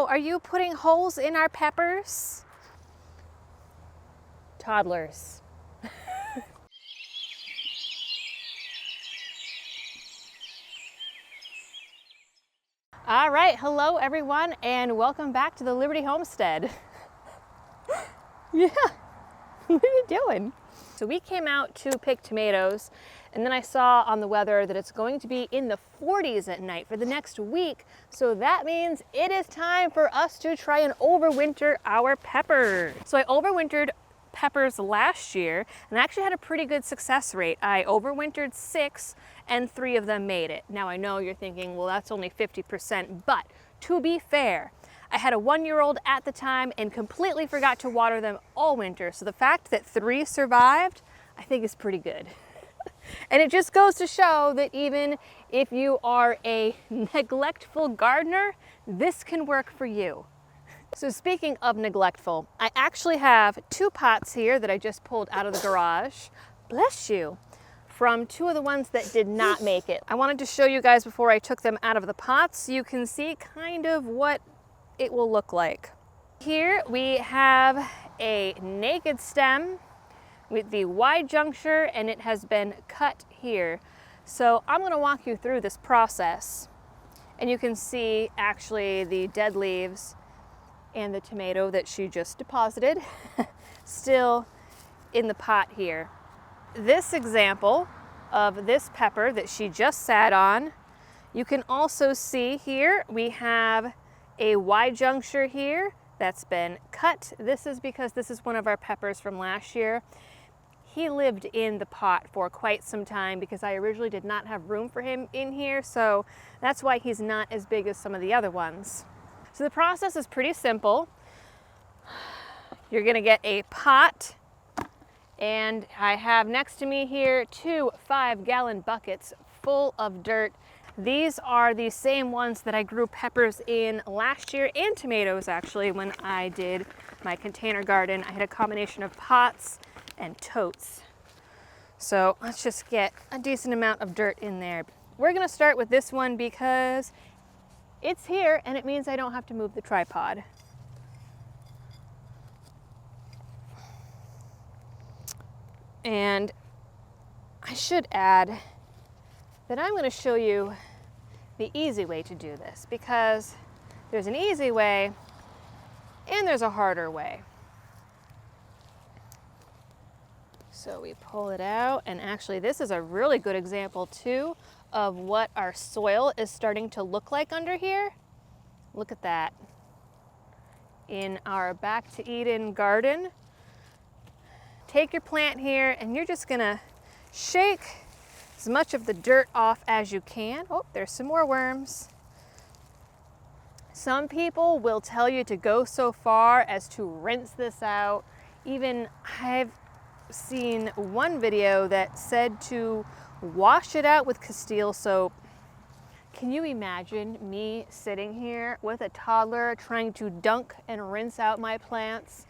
are you putting holes in our peppers? Toddlers. All right, hello everyone, and welcome back to the Liberty Homestead. Yeah, what are you doing? So we came out to pick tomatoes, and then I saw on the weather that it's going to be in the 40s at night for the next week. So that means it is time for us to try and overwinter our peppers. So I overwintered peppers last year and actually had a pretty good success rate. I overwintered 6 and 3 of them made it. Now I know you're thinking, well, that's only 50%, but to be fair, I had a 1-year-old at the time and completely forgot to water them all winter. So the fact that 3 survived, I think is pretty good. And it just goes to show that even if you are a neglectful gardener, this can work for you. So speaking of neglectful, I actually have 2 pots here that I just pulled out of the garage, bless you, from 2 of the ones that did not make it. I wanted to show you guys before I took them out of the pots so you can see kind of what it will look like. Here we have a naked stem with the wide juncture, and it has been cut here. So I'm going to walk you through this process, and you can see actually the dead leaves and the tomato that she just deposited still in the pot here. This example of this pepper that she just sat on, you can also see here we have a wide juncture here that's been cut. This is because this is one of our peppers from last year. He lived in the pot for quite some time because I originally did not have room for him in here, so that's why he's not as big as some of the other ones. So the process is pretty simple. You're gonna get a pot, and I have next to me here 2 5-gallon buckets full of dirt. These are the same ones that I grew peppers in last year, and tomatoes actually, when I did my container garden. I had a combination of pots and totes. So let's just get a decent amount of dirt in there. We're gonna start with this one because it's here and it means I don't have to move the tripod. And I should add that I'm going to show you the easy way to do this, because there's an easy way and there's a harder way. So we pull it out, and actually this is a really good example too of what our soil is starting to look like under here. Look at that. In our Back to Eden garden, take your plant here and you're just gonna shake as much of the dirt off as you can. Oh, there's some more worms. Some people will tell you to go so far as to rinse this out. Even I've seen one video that said to wash it out with Castile soap. Can you imagine me sitting here with a toddler trying to dunk and rinse out my plants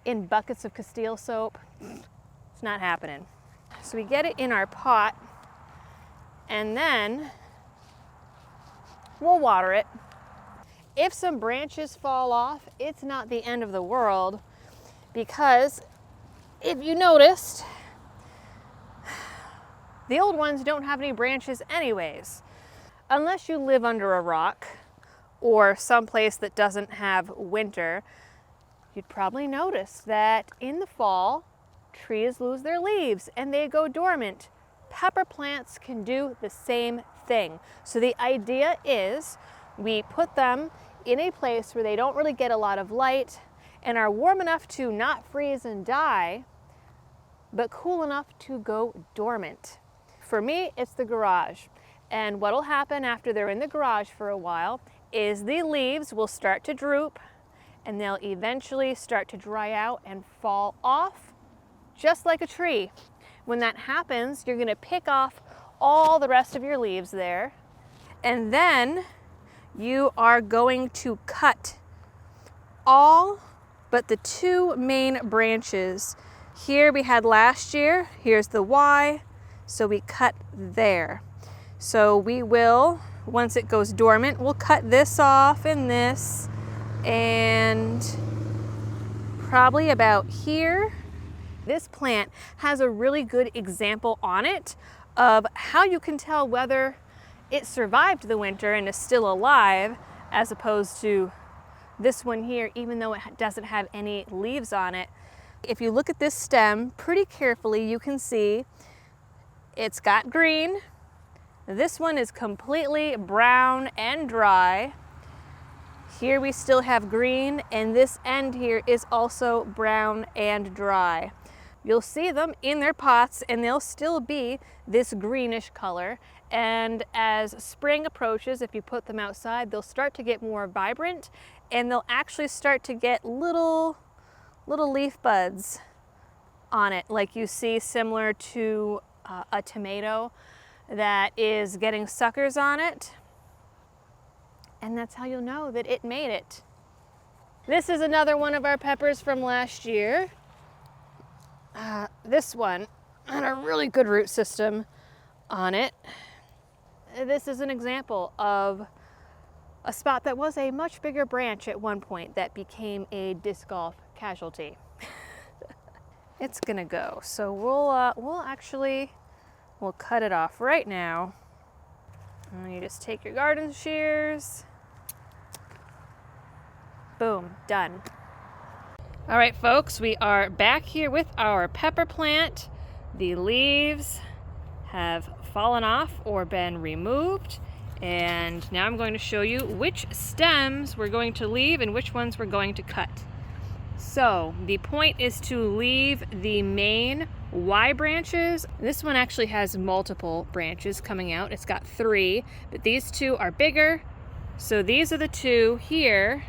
in buckets of Castile soap? It's not happening. So we get it in our pot, and then we'll water it. If some branches fall off, it's not the end of the world, because if you noticed, the old ones don't have any branches anyways. Unless you live under a rock or someplace that doesn't have winter, you'd probably notice that in the fall, trees lose their leaves and they go dormant. Pepper plants can do the same thing. So the idea is we put them in a place where they don't really get a lot of light and are warm enough to not freeze and die, but cool enough to go dormant. For me, it's the garage. And what'll happen after they're in the garage for a while is the leaves will start to droop, and they'll eventually start to dry out and fall off, just like a tree. When that happens, you're gonna pick off all the rest of your leaves there, and then you are going to cut all but the 2 main branches. Here we had last year, here's the Y, so we cut there. So we will, once it goes dormant, we'll cut this off and this, and probably about here. This plant has a really good example on it of how you can tell whether it survived the winter and is still alive, as opposed to this one here, even though it doesn't have any leaves on it. If you look at this stem pretty carefully, you can see it's got green. This one is completely brown and dry. Here we still have green, and this end here is also brown and dry. You'll see them in their pots and they'll still be this greenish color. And as spring approaches, if you put them outside, they'll start to get more vibrant and they'll actually start to get little leaf buds on it, like you see similar to a tomato that is getting suckers on it. And that's how you'll know that it made it. This is another one of our peppers from last year. This one had a really good root system on it. This is an example of a spot that was a much bigger branch at one point that became a disc golf casualty. It's gonna go. So we'll cut it off right now. And you just take your garden shears. Boom, done. All right, folks, we are back here with our pepper plant. The leaves have fallen off or been removed. And now I'm going to show you which stems we're going to leave and which ones we're going to cut. So the point is to leave the main Y branches. This one actually has multiple branches coming out. It's got 3, but these 2 are bigger. So these are the 2 here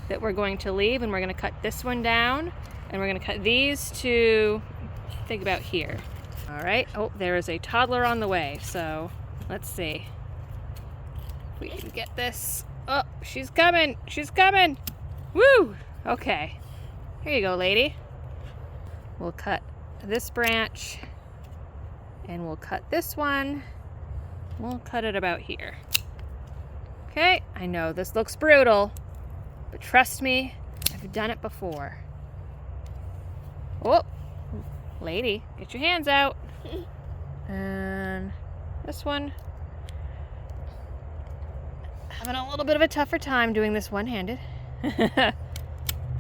that we're going to leave, and we're going to cut this one down, and we're going to cut these 2, I think about here. All right. Oh, there is a toddler on the way, so let's see if we can get this. Oh, she's coming. She's coming. Woo! Okay. Here you go, lady. We'll cut this branch, and we'll cut this one. We'll cut it about here. Okay, I know this looks brutal, but trust me, I've done it before. Oh, lady, get your hands out. And this one, having a little bit of a tougher time doing this one-handed.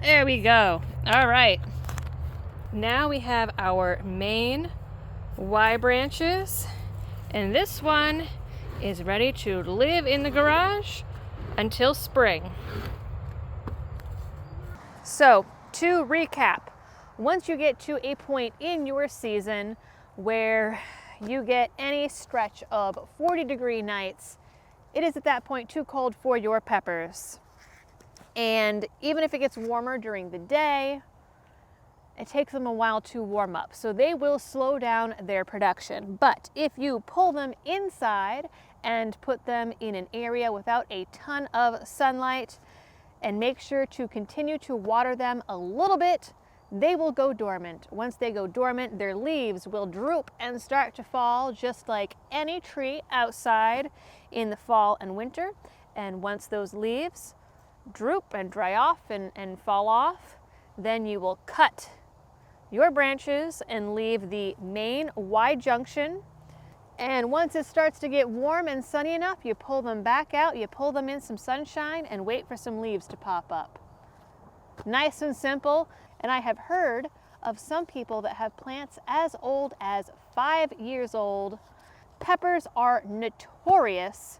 There we go. All right. Now we have our main Y branches, and this one is ready to live in the garage until spring. So, to recap, once you get to a point in your season where you get any stretch of 40-degree nights, it is at that point too cold for your peppers. And even if it gets warmer during the day, it takes them a while to warm up. So they will slow down their production. But if you pull them inside and put them in an area without a ton of sunlight, and make sure to continue to water them a little bit, they will go dormant. Once they go dormant, their leaves will droop and start to fall just like any tree outside in the fall and winter. And once those leaves droop and dry off and fall off, then you will cut your branches and leave the main Y junction. And once it starts to get warm and sunny enough, you pull them back out, you pull them in some sunshine, and wait for some leaves to pop up. Nice and simple. And I have heard of some people that have plants as old as 5 years old. Peppers are notorious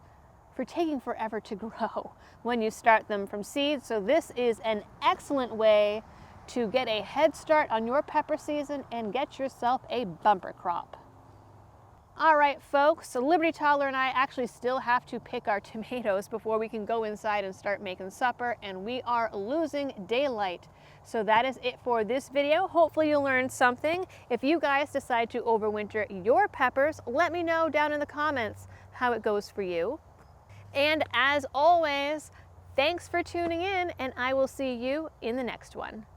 for taking forever to grow when you start them from seed. So this is an excellent way to get a head start on your pepper season and get yourself a bumper crop. All right, folks, so Liberty Toddler and I actually still have to pick our tomatoes before we can go inside and start making supper, and we are losing daylight. So that is it for this video. Hopefully you learned something. If you guys decide to overwinter your peppers, let me know down in the comments how it goes for you. And as always, thanks for tuning in, and I will see you in the next one.